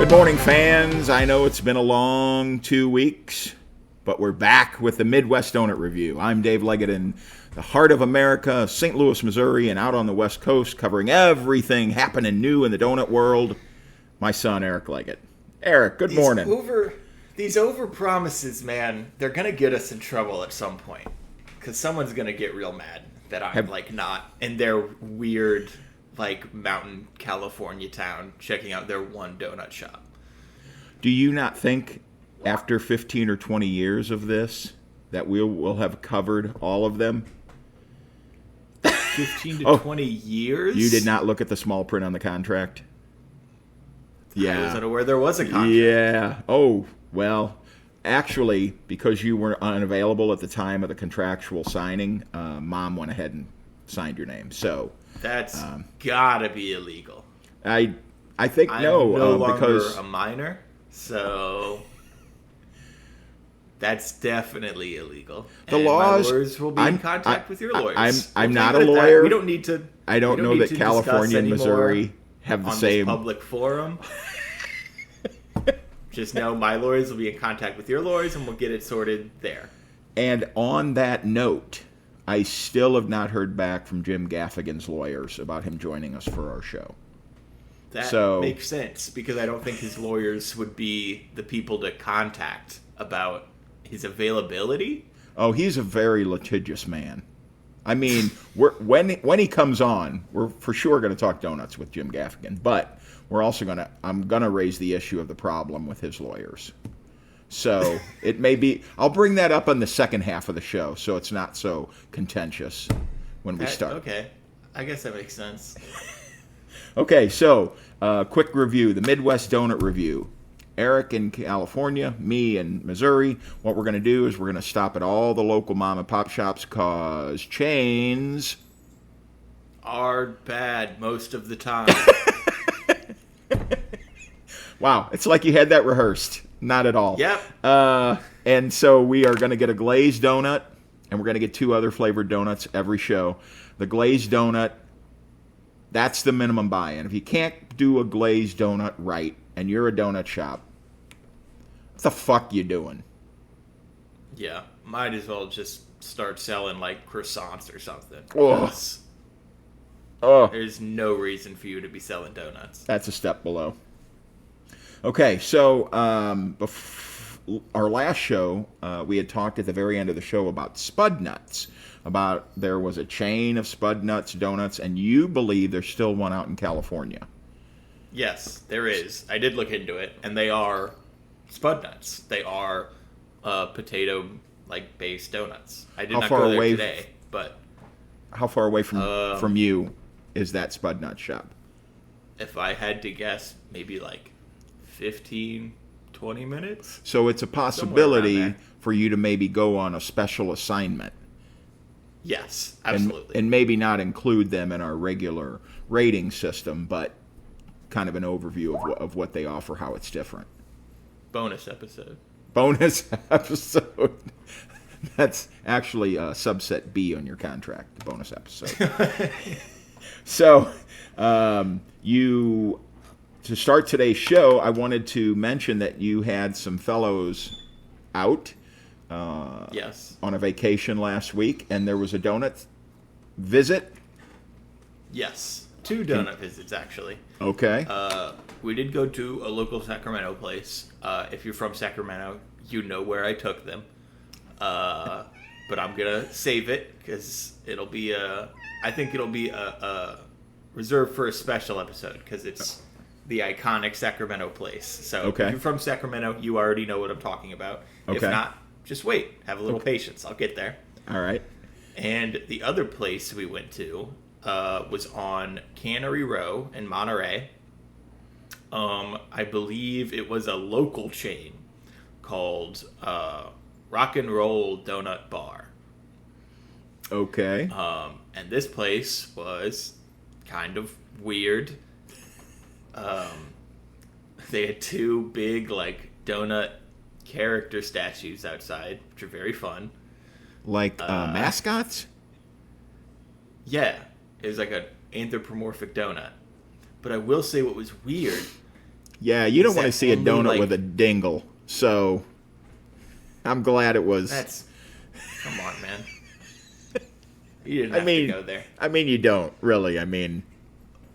Good morning, fans. I know it's been a long 2 weeks, but we're back with the Midwest Donut Review. I'm Dave Leggett in the heart of America, St. Louis, Missouri, and out on the West Coast, covering everything happening new in the donut world. My son, Eric Leggett. Eric, good morning. These over promises, man, they're going to get us in trouble at some point. Because someone's going to get real mad that I'm, not in their weird, mountain California town checking out their one donut shop. Do you not think, after 15 or 20 years of this, that we'll have covered all of them? 15 to 20 years? You did not look at the small print on the contract? Yeah. I was unaware there was a contract. Yeah. Oh, well, actually, because you were unavailable at the time of the contractual signing, Mom went ahead and signed your name. So that's gotta be illegal. I think I'm no longer because a minor, so that's definitely illegal. The and laws. My lawyers will be in contact with your lawyers. I'm not a lawyer. We don't need to. I don't know that California and Missouri have the same public forum. Just know my lawyers will be in contact with your lawyers, and we'll get it sorted there. And on that note, I still have not heard back from Jim Gaffigan's lawyers about him joining us for our show. That makes sense, because I don't think his lawyers would be the people to contact about his availability. Oh, he's a very litigious man. I mean, when he comes on, we're for sure going to talk donuts with Jim Gaffigan, but we're also I'm going to raise the issue of the problem with his lawyers. So it may be, I'll bring that up on the second half of the show, so it's not so contentious when we start. Okay, I guess that makes sense. Okay, so quick review, the Midwest Donut Review. Eric in California, me in Missouri. What we're going to do is we're going to stop at all the local mom and pop shops, because chains are bad most of the time. Wow, it's like you had that rehearsed. Not at all. Yep. And so we are going to get a glazed donut, and we're going to get 2 other flavored donuts every show. The glazed donut, that's the minimum buy-in. If you can't do a glazed donut right, and you're a donut shop, what the fuck you doing? Yeah, might as well just start selling croissants or something. Oh, there's no reason for you to be selling donuts. That's a step below. Okay, so our last show, we had talked at the very end of the show about Spud Nuts. About there was a chain of Spud Nuts donuts, and you believe there's still one out in California. Yes, there is. I did look into it, and they are Spud Nuts. They are potato based donuts. I did not go there today, but how far away from you is that Spud Nut shop? If I had to guess, maybe 15, 20 minutes. So it's a possibility for you to maybe go on a special assignment. Yes, absolutely. And maybe not include them in our regular rating system, but kind of an overview of what they offer, how it's different. Bonus episode. That's actually subset B on your contract, the bonus episode. So, to start today's show, I wanted to mention that you had some fellows out yes, on a vacation last week, and there was a donut visit. Yes, 2 donut visits, actually. Okay. We did go to a local Sacramento place. If you're from Sacramento, you know where I took them. But I'm going to save it, because it'll be I think it'll be a reserved for a special episode, because it's the iconic Sacramento place. So if you're from Sacramento, you already know what I'm talking about. Okay. If not, just wait. Have a little patience. I'll get there. All right. And the other place we went to was on Cannery Row in Monterey. I believe it was a local chain called Rock and Roll Donut Bar. Okay. And this place was kind of weird. They had 2 big donut character statues outside, which are very fun. Mascots? Yeah, it was like an anthropomorphic donut. But I will say what was weird Yeah, you don't Is want to that see a only, donut like- with a dingle. So I'm glad it was. That's come on, man. You didn't have to go there. I mean, you don't really. I mean,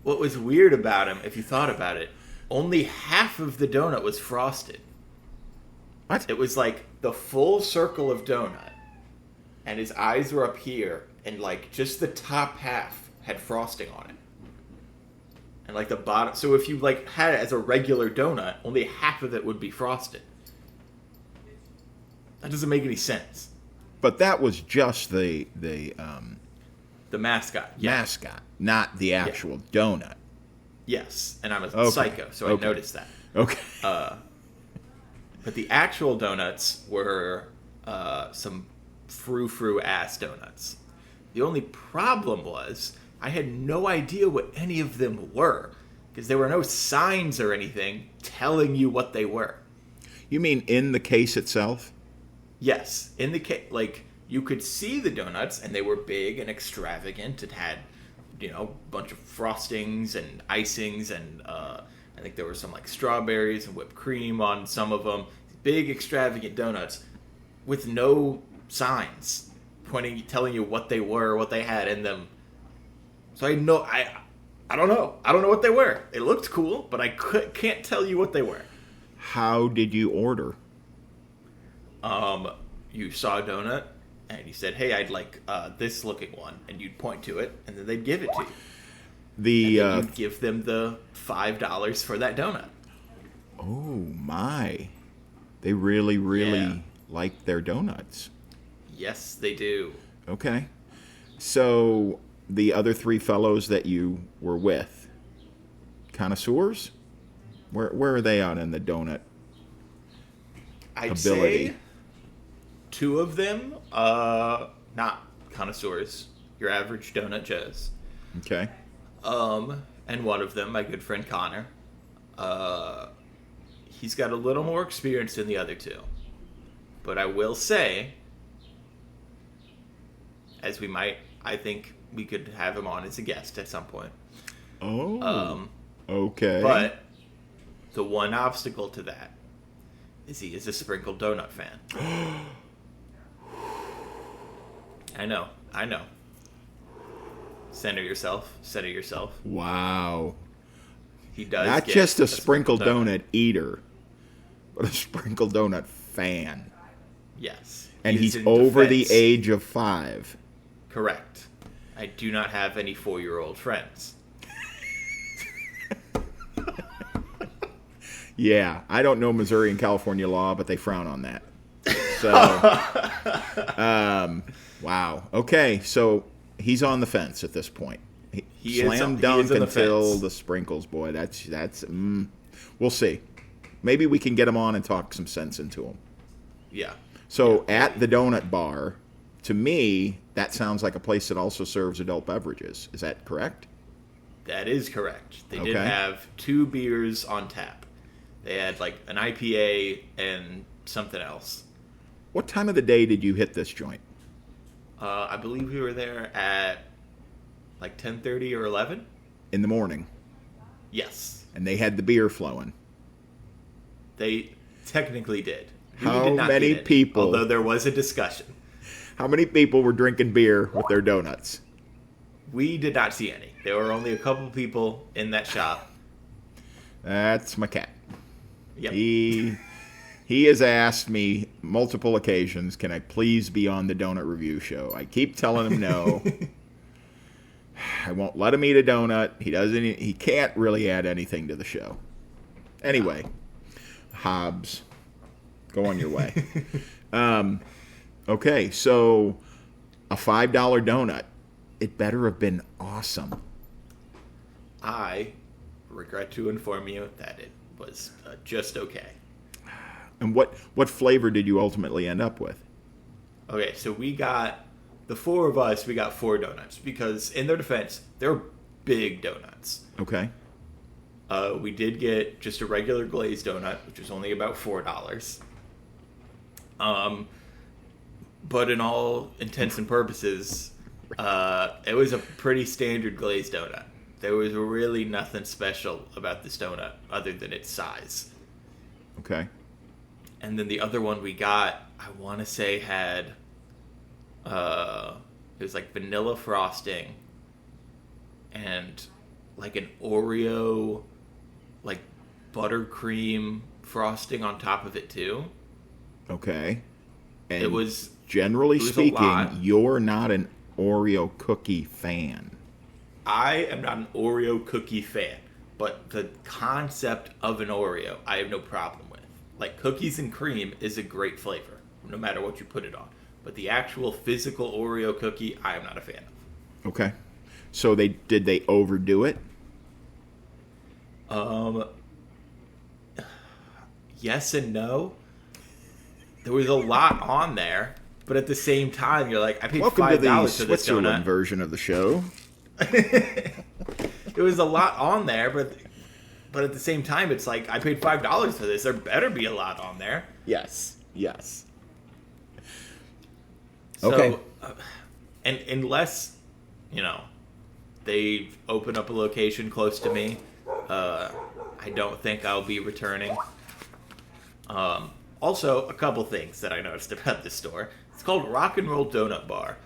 What was weird about him, if you thought about it, only half of the donut was frosted. what? It was like the full circle of donut, and his eyes were up here, and like just the top half had frosting on it, and like the bottom. So if you like had it as a regular donut, only half of it would be frosted. That doesn't make any sense. But that was just the The mascot, yeah. mascot, not the actual donut. Yes, and I'm a Okay. psycho, so Okay. I noticed that. Okay. But the actual donuts were some frou-frou ass donuts. The only problem was I had no idea what any of them were because there were no signs or anything telling you what they were. You mean in the case itself? Yes, in the case, like you could see the donuts and they were big and extravagant. It had, you know, a bunch of frostings and icings and I think there were some like strawberries and whipped cream on some of them. Big extravagant donuts with no signs telling you what they were, what they had in them. So I don't know. I don't know what they were. It looked cool, but I can't tell you what they were. How did you order? You saw a donut and you said, "Hey, I'd like this looking one," and you'd point to it, and then they'd give it to you. The And then you'd give them the $5 for that donut. oh my, they really Yeah. like their donuts. Yes, they do. Okay, so the other three fellows that you were with, connoisseurs, where are they on in the donut I'd ability? say two of them, not connoisseurs, your average donut Joes. Okay. And one of them, my good friend Connor, he's got a little more experience than the other two. But I will say, as we might, I think we could have him on as a guest at some point. Oh. Okay. But the one obstacle to that is he is a sprinkled donut fan. I know. Center yourself. Wow. He does Not get just a sprinkled donut eater, but a sprinkled donut fan. Yes. And He is he's in over defense. the age of 5. Correct. I do not have any 4-year-old friends. Yeah, I don't know Missouri and California law, but they frown on that. So, wow. Okay, so he's on the fence at this point. He Slam is dunk on the until fence. the sprinkles, boy. That's. We'll see. Maybe we can get him on and talk some sense into him. Yeah. So at the donut bar, to me, that sounds like a place that also serves adult beverages. Is that correct? That is correct. They did Okay. have 2 beers on tap. They had like an IPA and something else. What time of the day did you hit this joint? I believe we were there at like 10:30 or 11. In the morning. Yes, And they had the beer flowing. they technically did. We How did not many get it, people- Although there was a discussion. How many people were drinking beer with their donuts? We did not see any. There were only a couple people in that shop. That's my cat. Yep. He has asked me multiple occasions, can I please be on the donut review show? I keep telling him no. I won't let him eat a donut. He can't really add anything to the show. Anyway, Hobbs, go on your way. Okay, so a $5 donut. It better have been awesome. I regret to inform you that it was just okay. And what flavor did you ultimately end up with? Okay, so we got, the 4 of us, we got 4 donuts. Because, in their defense, they're big donuts. Okay. We did get just a regular glazed donut, which was only about $4. But in all intents and purposes, it was a pretty standard glazed donut. There was really nothing special about this donut other than its size. Okay. And then the other one we got, I want to say had, it was like vanilla frosting and like an Oreo, like buttercream frosting on top of it too. Okay. And It was generally a lot. speaking, you're not an Oreo cookie fan. I am not an Oreo cookie fan, but the concept of an Oreo, I have no problem with. Like, cookies and cream is a great flavor, no matter what you put it on. But the actual physical Oreo cookie, I am not a fan of. Okay. So did they overdo it? Yes and no. There was a lot on there, but at the same time, you're like, I paid Welcome $5 to the for this Switzerland donut. version of the show. There was a lot on there, but at the same time, it's like, I paid $5 for this. There better be a lot on there. Yes. Yes. So, Okay. And unless, they open up a location close to me, I don't think I'll be returning. Also, a couple things that I noticed about this store. It's called Rock and Roll Donut Bar.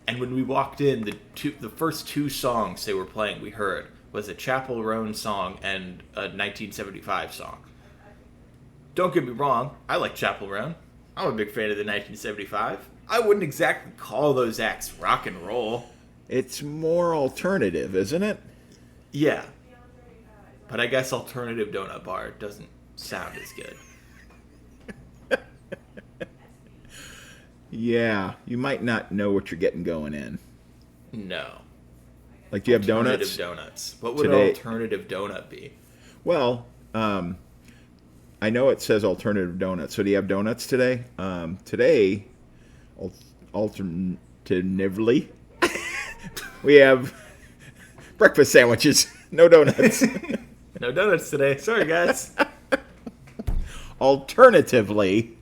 And when we walked in, the first two songs they were playing we heard was a Chappell Roan song and a 1975 song. Don't get me wrong, I like Chappell Roan. I'm a big fan of the 1975. I wouldn't exactly call those acts rock and roll. It's more alternative, isn't it? Yeah. But I guess Alternative Donut Bar doesn't sound as good. Yeah. You might not know what you're getting going in. No. Like, do you have Alternative donuts? donuts. What would Today- an alternative donut be? Well, I know it says alternative donuts. So do you have donuts today? Today, alternatively, we have breakfast sandwiches. No donuts. No donuts today. Sorry, guys. Alternatively,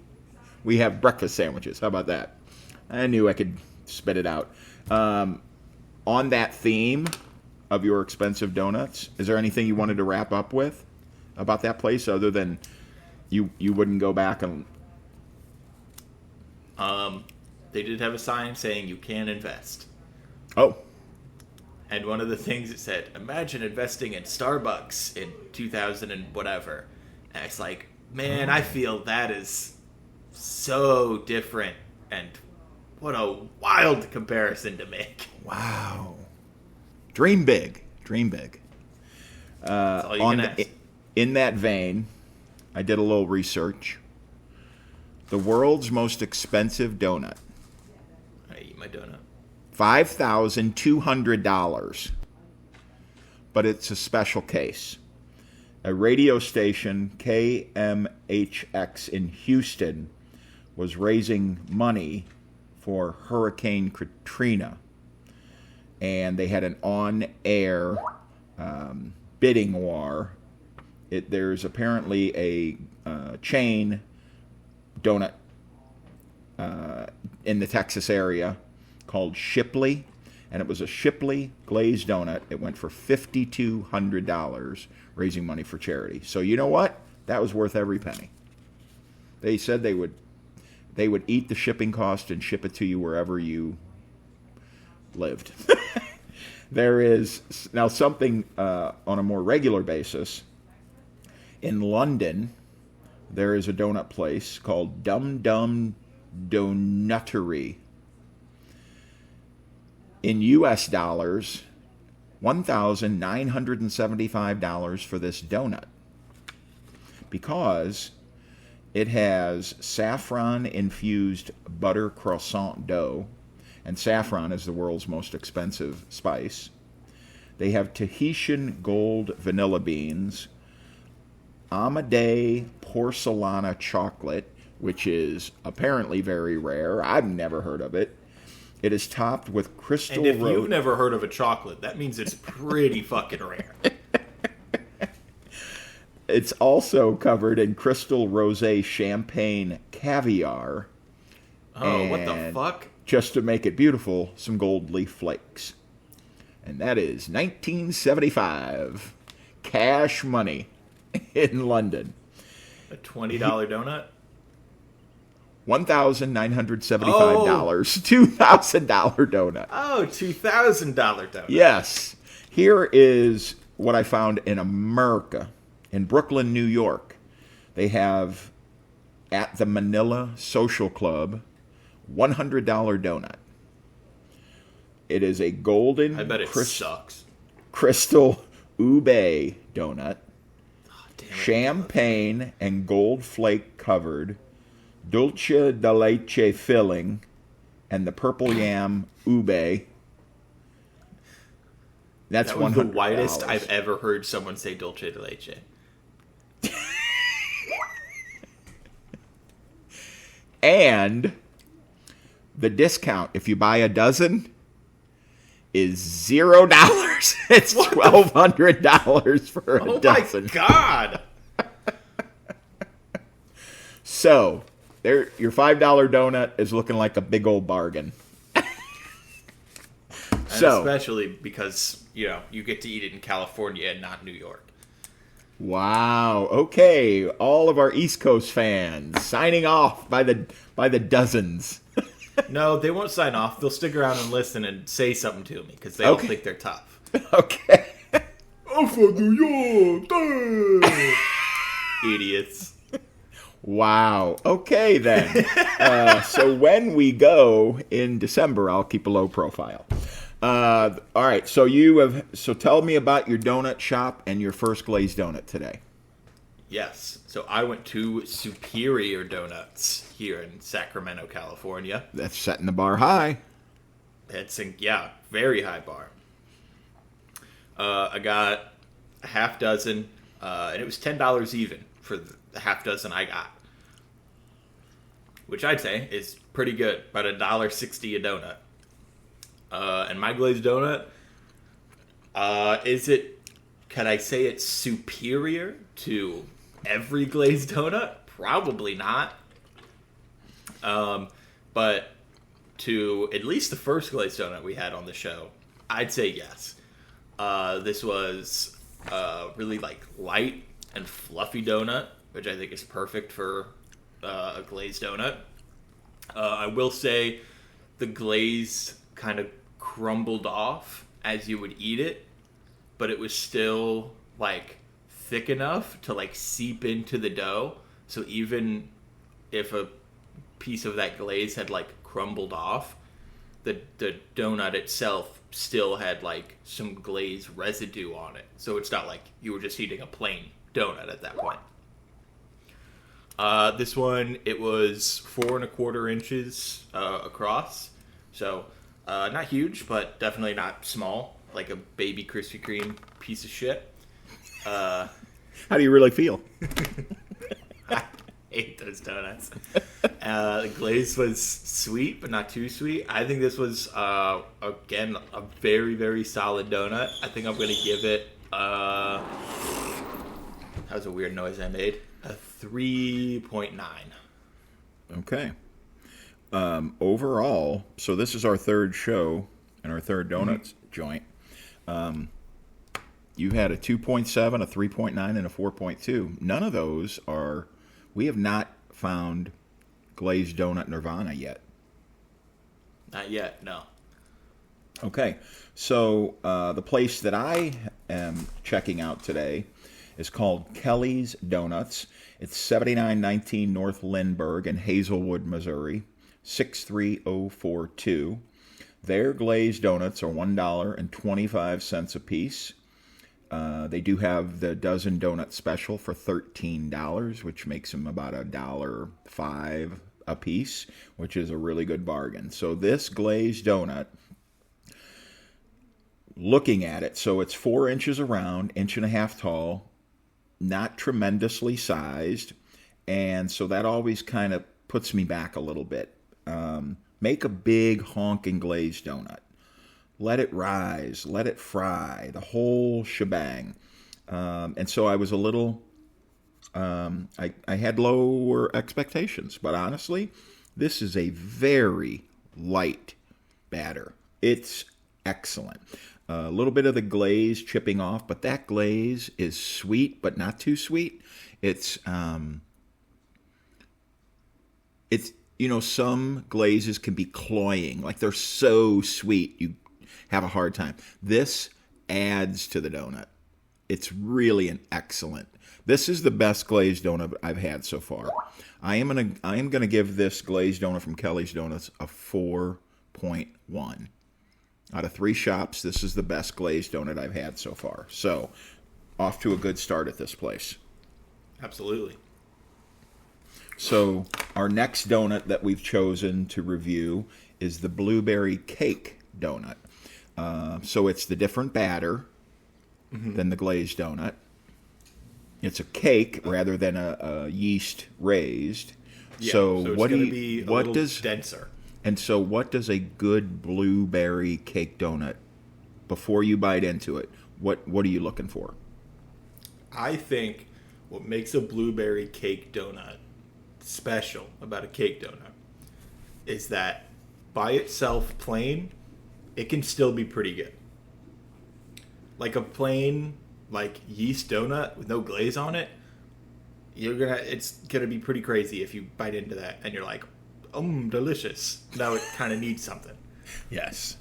we have breakfast sandwiches. How about that? I knew I could spit it out. On that theme of your expensive donuts, is there anything you wanted to wrap up with about that place other than you wouldn't go back and... They did have a sign saying you can invest. Oh, And one of the things it said, imagine investing in Starbucks in 2000 and whatever. And it's like, man, I feel that is so different. And what a wild comparison to make. wow. Dream big. Dream big. That's all you can ask. In that vein, I did a little research. The world's most expensive donut, I eat my donut. $5,200. But it's a special case. A radio station, KMHX in Houston, was raising money for Hurricane Katrina. And they had an on-air bidding war. There's apparently a chain donut in the Texas area called Shipley, and it was a Shipley glazed donut. It went for $5,200, raising money for charity. So you know what? That was worth every penny. They said they would eat the shipping cost and ship it to you wherever you lived. There is now something on a more regular basis. In London, there is a donut place called Dum Dum Donuttery. In U.S. dollars, $1,975 for this donut. Because it has saffron-infused butter croissant dough, and saffron is the world's most expensive spice. They have Tahitian gold vanilla beans, Amadei porcelana chocolate, which is apparently very rare. I've never heard of it. It is topped with crystal... And if you've never heard of a chocolate, that means it's pretty fucking rare. It's also covered in crystal rosé champagne caviar. Oh, what the And fuck? just to make it beautiful, some gold leaf flakes. and that is 1975. Cash money in London. A $20 donut? $1,975. $2,000 donut. Oh, $2,000 donut. Yes. Here is what I found in America. In Brooklyn, New York. They have, at the Manila Social Club, $100 donut. It is a golden I bet it sucks. crystal ube donut. Oh, damn it. Champagne and gold flake covered, dulce de leche filling, and the purple yam ube. That's That was $100. the whitest I've ever heard someone say dulce de leche. And the discount, if you buy a dozen, is $0. It's $1,200 for a dozen. Oh my God! So, there, your $5 donut is looking like a big old bargain. And especially because, you get to eat it in California and not New York. Wow. Okay, all of our East Coast fans signing off by the dozens. No, they won't sign off. They'll stick around and listen and say something to me because they all think they're tough. Okay. I'm from New York. Idiots. Wow. Okay then. So when we go in December, I'll keep a low profile. All right. So tell me about your donut shop and your first glazed donut today. Yes. So I went to Superior Donuts here in Sacramento, California. That's setting the bar high. It's very high bar. I got a half dozen, and it was $10 even for the half dozen I got, which I'd say is pretty good. About $1.60 a donut. And my glazed donut, can I say it's superior to every glazed donut? Probably not. But to at least the first glazed donut we had on the show, I'd say yes. This was really light and fluffy donut, which I think is perfect for a glazed donut. I will say the glaze kind of crumbled off as you would eat it, but it was still thick enough to seep into the dough. So even if a piece of that glaze had crumbled off, the donut itself still had some glaze residue on it. So it's not like you were just eating a plain donut at that point. This one, it was 4¼ inches across. So not huge, but definitely not small, like a baby Krispy Kreme piece of shit. How do you really feel? I hate those donuts. The glaze was sweet, but not too sweet. I think this was, again, a very, very solid donut. I think I'm going to give it, that was a weird noise I made, a 3.9. Okay. Overall, so this is our third show and our third donuts joint. You had a 2.7, a 3.9, and a 4.2. None of those we have not found glazed donut nirvana yet. Not yet, no. Okay, so the place that I am checking out today is called Kelly's Donuts. It's 7919 North Lindbergh in Hazelwood, Missouri, 63042. Their glazed donuts are $1.25 a piece. They do have the dozen donut special for $13, which makes them about $1.05 a piece, which is a really good bargain. So this glazed donut, looking at it, so it's 4 inches around, 1.5 tall, not tremendously sized, and so that always kind of puts me back a little bit. Make a big honking glazed donut. Let it rise, let it fry, the whole shebang. And so I was a little, I had lower expectations, but honestly, this is a very light batter. It's excellent. a little bit of the glaze chipping off, but that glaze is sweet, but not too sweet. It's some glazes can be cloying, like they're so sweet you have a hard time. This adds to the donut. It's really an excellent. This is the best glazed donut I've had so far. I am gonna give this glazed donut from Kelly's Donuts a 4.1. Out of 3 shops, this is the best glazed donut I've had so far. So, off to a good start at this place. Absolutely. So, our next donut that we've chosen to review is the blueberry cake donut. So, it's the different batter than the glazed donut. It's a cake rather than a yeast raised. Yeah, so it's what going do to be you a what little does denser. And so what does a good blueberry cake donut, before you bite into it, what are you looking for? I think what makes a blueberry cake donut special about a cake donut is that by itself plain, it can still be pretty good. Like a plain yeast donut with no glaze on it, it's gonna be pretty crazy if you bite into that and you're like, delicious. Now it kind of needs something. Yes.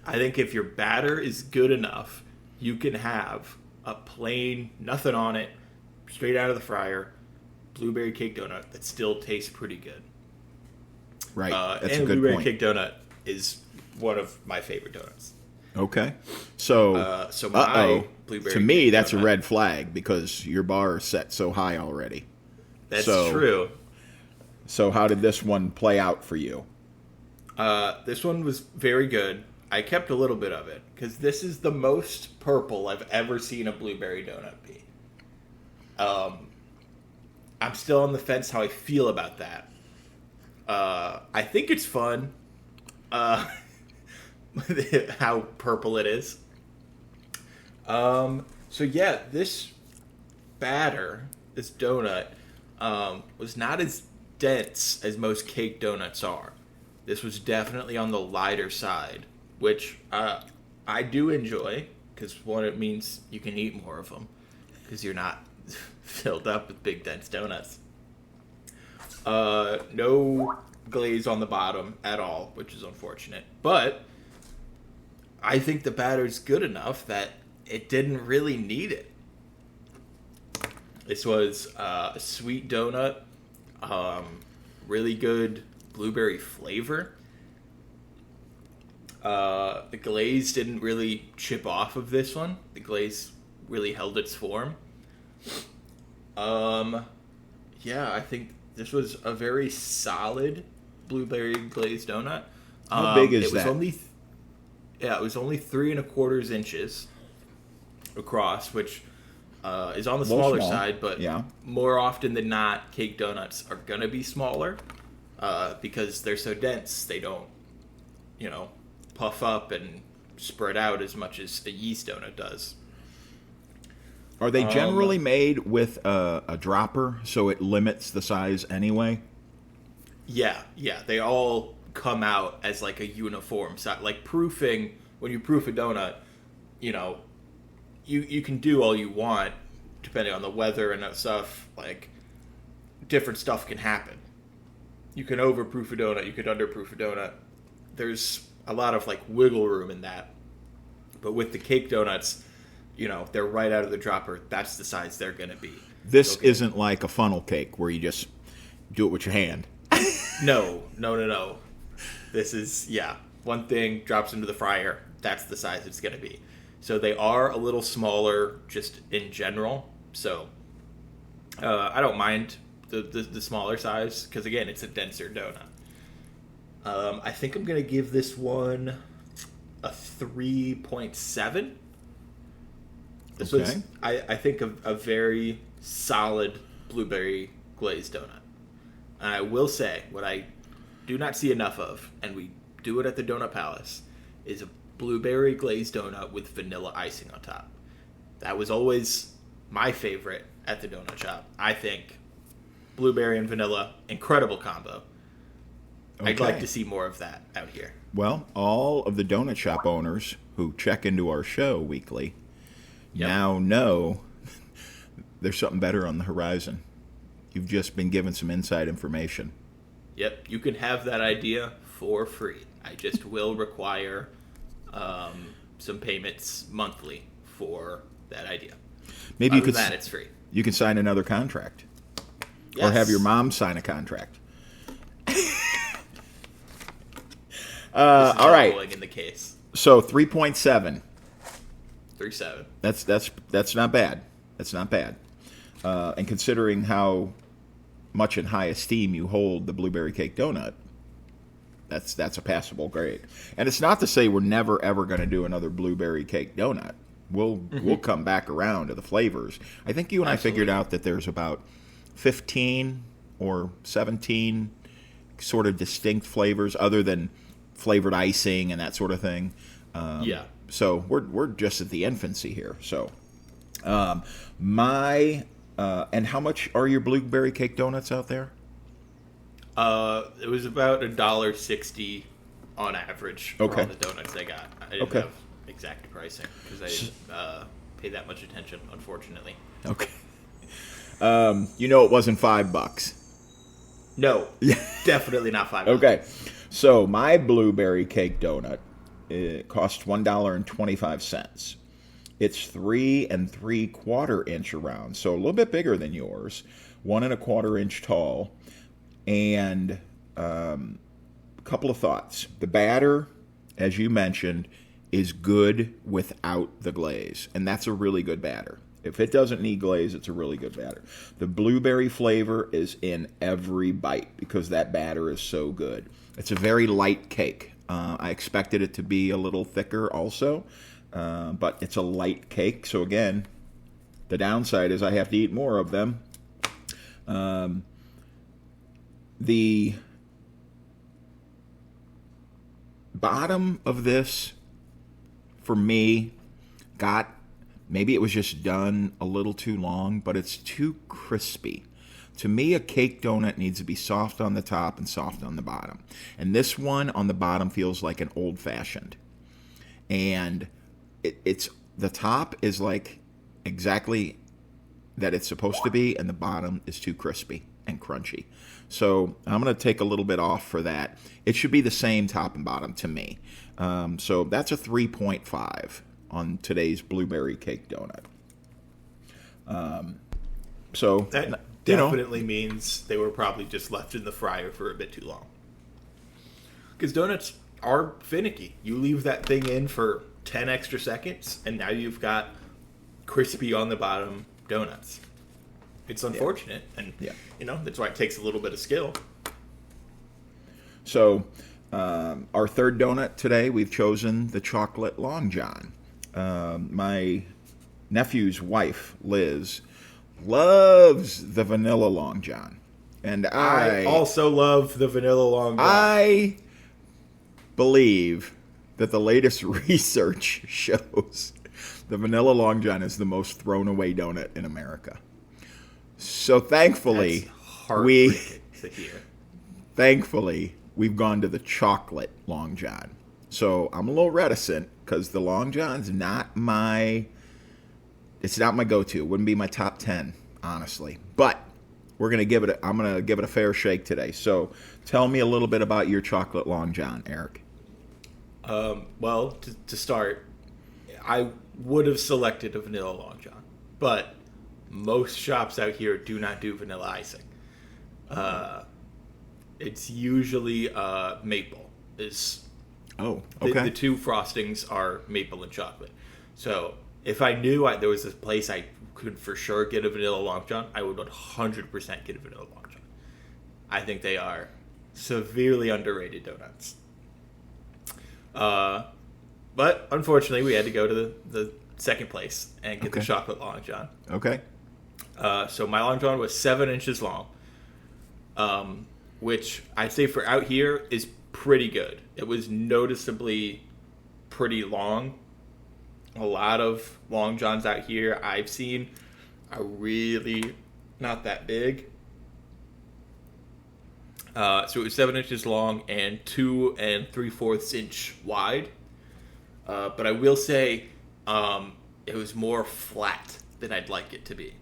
I think if your batter is good enough, you can have a plain, nothing on it, straight out of the fryer, blueberry cake donut that still tastes pretty good. Right. That's and a good blueberry point. cake donut is one of my favorite donuts. Okay. So, my blueberry to me, cake that's donut, a red flag because your bar is set so high already. That's true. So how did this one play out for you? This one was very good. I kept a little bit of it because this is the most purple I've ever seen a blueberry donut be. I'm still on the fence how I feel about that. I think it's fun. How purple it is. So yeah, this batter, this donut, was not as dense as most cake donuts are. This was definitely on the lighter side, which I do enjoy because one, it means you can eat more of them because you're not filled up with big dense donuts. No glaze on the bottom at all, which is unfortunate, but I think the batter's good enough that it didn't really need it. This was a sweet donut, really good blueberry flavor. The glaze didn't really chip off of this one. The glaze really held its form. Yeah, I think this was a very solid blueberry glazed donut. How big is it was that? It was only 3 1/4 inches across, which is on the smaller small. side, but Yeah. more often than not, cake donuts are gonna be smaller because they're so dense. They don't, puff up and spread out as much as a yeast donut does. Are they generally made with a dropper so it limits the size anyway? Yeah, they all come out as like a uniform size. Like proofing, when you proof a donut, you can do all you want depending on the weather and stuff. Like different stuff can happen. You can overproof a donut, you could underproof a donut. There's a lot of wiggle room in that. But with the cake donuts, they're right out of the dropper. That's the size they're going to be. This isn't like a funnel cake where you just do it with your hand. No. This is, one thing drops into the fryer. That's the size it's going to be. So they are a little smaller just in general. So I don't mind the smaller size because, again, it's a denser donut. I think I'm going to give this one a 3.7. This was, I think, a very solid blueberry glazed donut. And I will say, what I do not see enough of, and we do it at the Donut Palace, is a blueberry glazed donut with vanilla icing on top. That was always my favorite at the donut shop. I think blueberry and vanilla, incredible combo. I'd like Okay. to see more of that out here. Well, all of the donut shop owners who check into our show weekly Yep. now know there's something better on the horizon. You've just been given some inside information. Yep, you can have that idea for free. I just will require some payments monthly for that idea. Maybe you Other could than that, it's free. you can sign another contract, Yes. or have your mom sign a contract. This is all right. going in the case. So 3.7. 3.7. That's not bad. That's not bad. And considering how much in high esteem you hold the blueberry cake donut, that's a passable grade. And it's not to say we're never ever going to do another blueberry cake donut. We'll come back around to the flavors. I think you and I figured out that there's about 15 or 17 sort of distinct flavors other than flavored icing and that sort of thing. Yeah. So we're just at the infancy here. So and how much are your blueberry cake donuts out there? It was about $1.60 on average for Okay. all the donuts I got. I didn't Okay. have exact pricing because I didn't pay that much attention, unfortunately. Okay. It wasn't $5. No, definitely not $5. Okay. So my blueberry cake donut cost $1.25. It's 3 3/4 inch around, so a little bit bigger than yours. 1 1/4 inch tall, and a couple of thoughts. The batter, as you mentioned, is good without the glaze, and that's a really good batter. If it doesn't need glaze, it's a really good batter. The blueberry flavor is in every bite because that batter is so good. It's a very light cake. I expected it to be a little thicker also, but it's a light cake. So again, the downside is I have to eat more of them. The bottom of this, for me, maybe it was just done a little too long, but it's too crispy. To me, a cake donut needs to be soft on the top and soft on the bottom. And this one on the bottom feels like an old-fashioned. And it's the top is like exactly that it's supposed to be, and the bottom is too crispy and crunchy. So I'm going to take a little bit off for that. It should be the same top and bottom to me. So that's a 3.5 on today's blueberry cake donut. So That definitely means they were probably just left in the fryer for a bit too long. Because donuts are finicky. You leave that thing in for 10 extra seconds, and now you've got crispy on the bottom donuts. It's unfortunate, and that's why it takes a little bit of skill. So our third donut today, we've chosen the chocolate Long John. My nephew's wife, Liz, loves the vanilla Long John. And I also love the vanilla Long John. I believe that the latest research shows the vanilla Long John is the most thrown away donut in America. So thankfully, That's heartbreaking to hear. Thankfully, we've gone to the chocolate Long John. So I'm a little reticent because the Long John's not my go-to. It wouldn't be my top 10, honestly. But I'm gonna give it a fair shake today. So tell me a little bit about your chocolate Long John, Eric. Well, to start, I would have selected a vanilla Long John, but most shops out here do not do vanilla icing. It's usually maple. The two frostings are maple and chocolate. So if I knew there was a place I could for sure get a vanilla Long John, I would 100% get a vanilla Long John. I think they are severely underrated donuts. But unfortunately, we had to go to the second place and get the chocolate Long John. Okay. So my Long John was 7 inches long, which I'd say for out here is pretty good. It was noticeably pretty long. A lot of Long Johns out here I've seen are really not that big. So it was 7 inches long and 2 3/4 inch wide. But I will say it was more flat than I'd like it to be.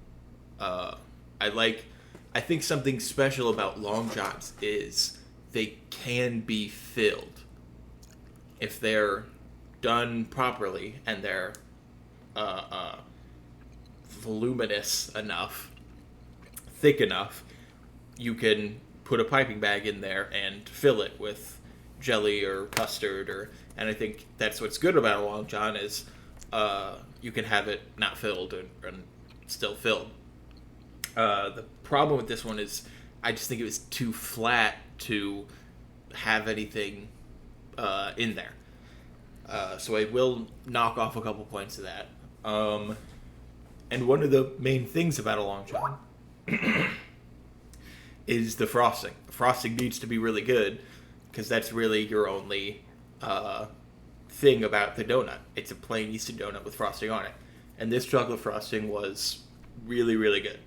Uh, I think something special about long johns is they can be filled if they're done properly and they're uh, uh, voluminous enough, thick enough. You can put a piping bag in there and fill it with jelly or custard, and I think that's what's good about a long john is you can have it not filled and still filled. The problem with this one is I just think it was too flat to have anything in there. So I will knock off a couple points of that. And one of the main things about a long john is the frosting. The frosting needs to be really good because that's really your only thing about the donut. It's a plain yeasty donut with frosting on it. And this chocolate frosting was really, really good.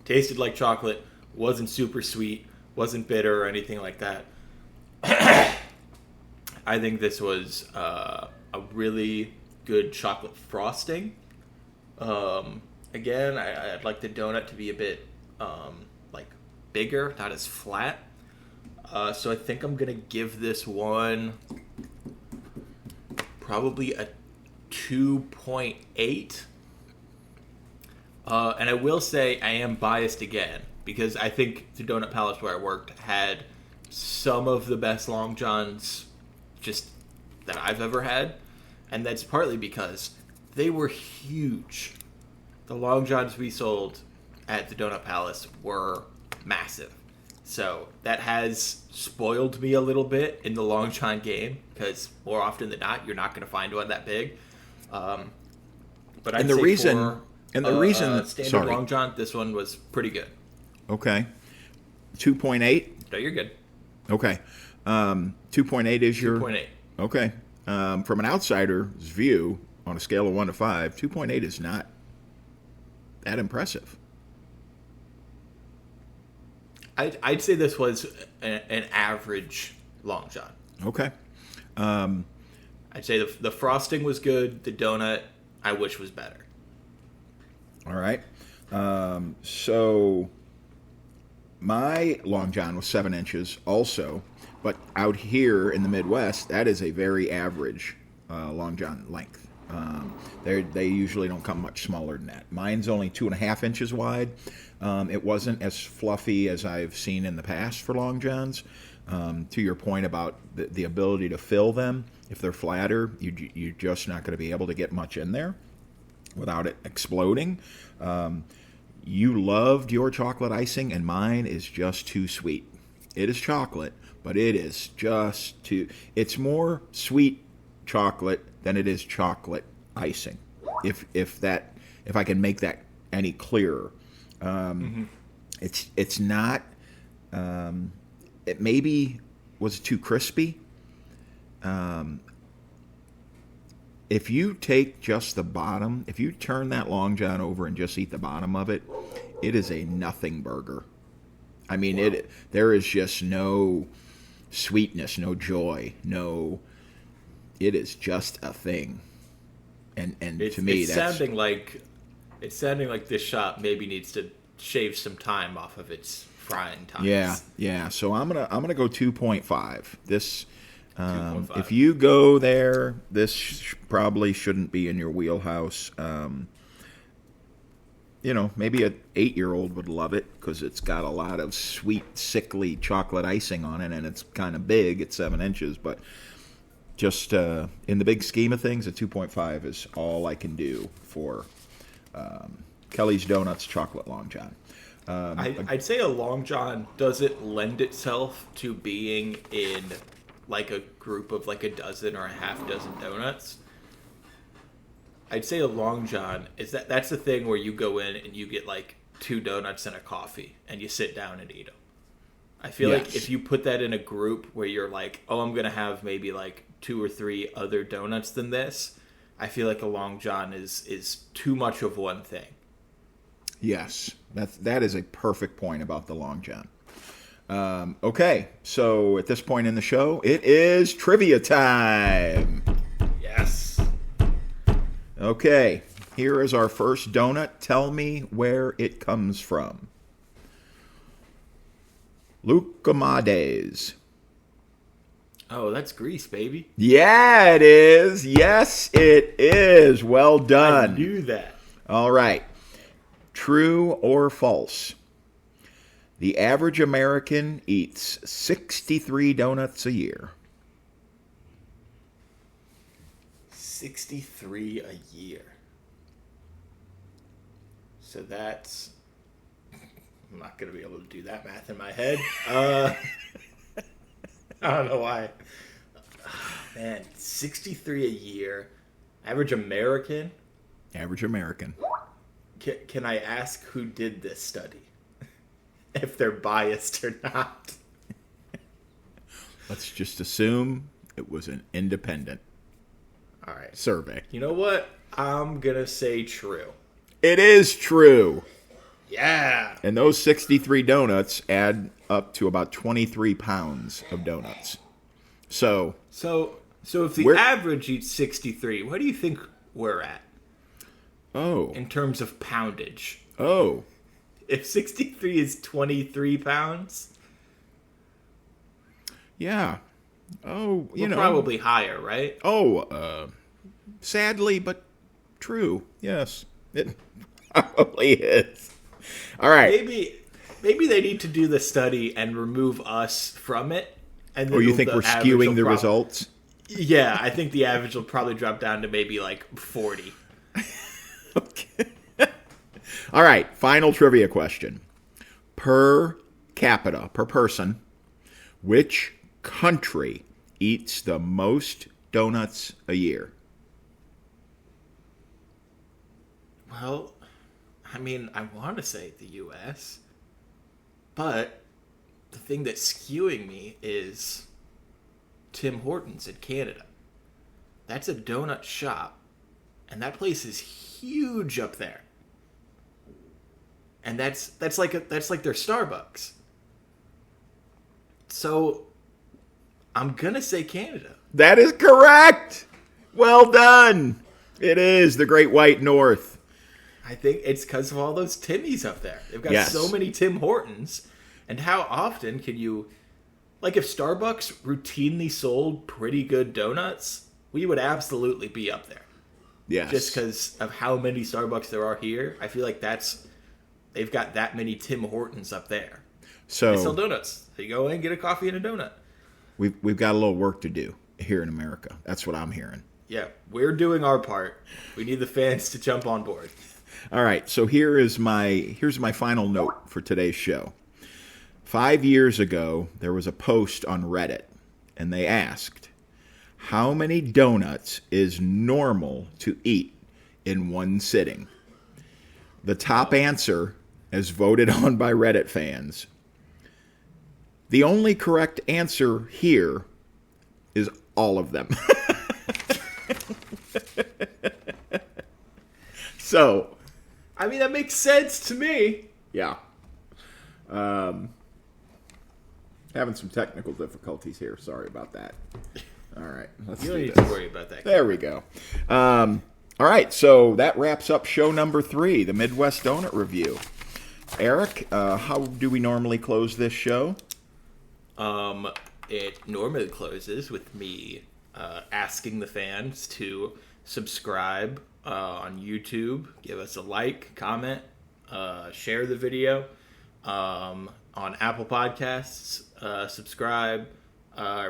Tasted like chocolate, wasn't super sweet, wasn't bitter or anything like that. I think this was a really good chocolate frosting. Again, I'd like the donut to be a bit like bigger, not as flat. So I think I'm gonna give this one probably a 2.8. And I will say I am biased again because I think the Donut Palace where I worked had some of the best Long Johns just that I've ever had. And that's partly because they were huge. The Long Johns we sold at the Donut Palace were massive. So that has spoiled me a little bit in the Long John game because more often than not, you're not going to find one that big. But I'd And the say reason, for and the reason, standard sorry, Long John, this one was pretty good. okay, 2.8. No, you're good. Okay, 2.8 is your 2.8. okay. From an outsider's view, on a scale of 1 to 5, 2.8 is not that impressive. I'd say this was an average Long John. Okay. I'd say the frosting was good. The donut, I wish was better. All right. So my Long John was 7 inches also, but out here in the Midwest, that is a very average Long John length. They usually don't come much smaller than that. Mine's only 2.5 inches wide. It wasn't as fluffy as I've seen in the past for Long Johns. To your point about the ability to fill them, if they're flatter, you're just not going to be able to get much in there without it exploding. You loved your chocolate icing, and mine is just too sweet. It is chocolate, but it is just too... It's more sweet chocolate than it is chocolate icing. If I can make that any clearer. It's not... it maybe was too crispy. If you take just the bottom, if you turn that Long John over and just eat the bottom of it, it is a nothing burger. I mean, wow. There is just no sweetness, no joy, no. It is just a thing, and to me, it's sounding like this shop maybe needs to shave some time off of its frying times. Yeah. So I'm gonna go 2.5. This. If you go there, this probably shouldn't be in your wheelhouse. Maybe an 8-year-old would love it because it's got a lot of sweet, sickly chocolate icing on it, and it's kind of big. It's 7 inches, but just in the big scheme of things, a 2.5 is all I can do for Kelly's Donuts Chocolate Long John. I'd say a Long John doesn't lend itself to being in like a group of like a dozen or a half dozen donuts. I'd say a Long John is that's the thing where you go in and you get like 2 donuts and a coffee and you sit down and eat them. I feel like if you put that in a group where you're like, oh, I'm going to have maybe like 2 or 3 other donuts than this, I feel like a Long John is too much of one thing. Yes, that is a perfect point about the Long John. Okay, so at this point in the show, it is trivia time. Yes. Okay, here is our first donut. Tell me where it comes from. Lucamades. Oh, that's Greece, baby. Yeah, it is. Yes, it is. Well done. I knew that. All right. True or false? The average American eats 63 donuts a year. 63 a year. So that's... I'm not going to be able to do that math in my head. I don't know why. Man, 63 a year. Average American? Average American. Can I ask who did this study? If they're biased or not. Let's just assume it was an independent All right. survey. You know what? I'm going to say true. It is true. Yeah. And those 63 donuts add up to about 23 pounds of donuts. So if the average eats 63, what do you think we're at in terms of poundage? Oh. If 63 is 23 pounds? Yeah. Oh, We're probably higher, right? Oh, sadly, but true. Yes. It probably is. All right. Maybe they need to do the study and remove us from it. And then you think we're skewing the results? Yeah, I think the average will probably drop down to maybe like 40. Okay. All right, final trivia question. Per capita, per person, which country eats the most donuts a year? Well, I mean, I want to say the U.S., but the thing that's skewing me is Tim Hortons in Canada. That's a donut shop, and that place is huge up there. And that's like their Starbucks. So I'm gonna say Canada. That is correct. Well done. It is the Great White North. I think it's because of all those Timmies up there. They've got so many Tim Hortons. And how often can you... Like, if Starbucks routinely sold pretty good donuts, we would absolutely be up there. Yes. Just because of how many Starbucks there are here. I feel like they've got that many Tim Hortons up there. So they sell donuts. So you go in, get a coffee and a donut. We've got a little work to do here in America. That's what I'm hearing. Yeah, we're doing our part. We need the fans to jump on board. All right, so here's my final note for today's show. 5 years ago, there was a post on Reddit, and they asked, how many donuts is normal to eat in one sitting? The top answer, as voted on by Reddit fans, the only correct answer here is all of them. So, I mean, that makes sense to me. yeah. Having some technical difficulties here. Sorry about that. All right. Let's You don't do need this. to worry about that. There we go. All right. So that wraps up show number 3, the Midwest Donut Review. Eric, how do we normally close this show? It normally closes with me asking the fans to subscribe on YouTube, give us a like, comment, share the video. On Apple Podcasts, subscribe,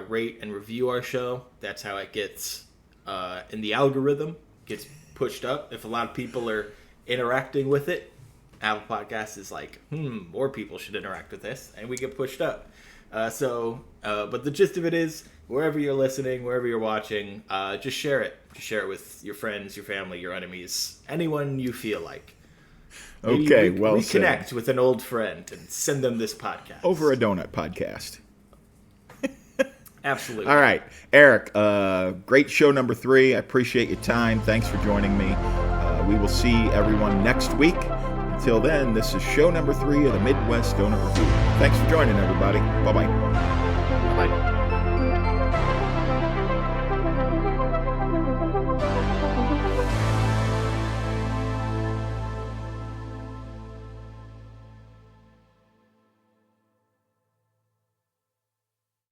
rate, and review our show. That's how it gets in the algorithm, gets pushed up. If a lot of people are interacting with it, Apple Podcasts is like, more people should interact with this, and we get pushed up. But the gist of it is, wherever you're listening, wherever you're watching, just share it. Just share it with your friends, your family, your enemies, anyone you feel like. Okay, well reconnect said. with an old friend and send them this podcast. Over a donut podcast. Absolutely. All right. Eric, great show number 3. I appreciate your time. Thanks for joining me. We will see everyone next week. Till then, this is show number 3 of the Midwest Donut Review. Thanks for joining, everybody. Bye-bye. Bye.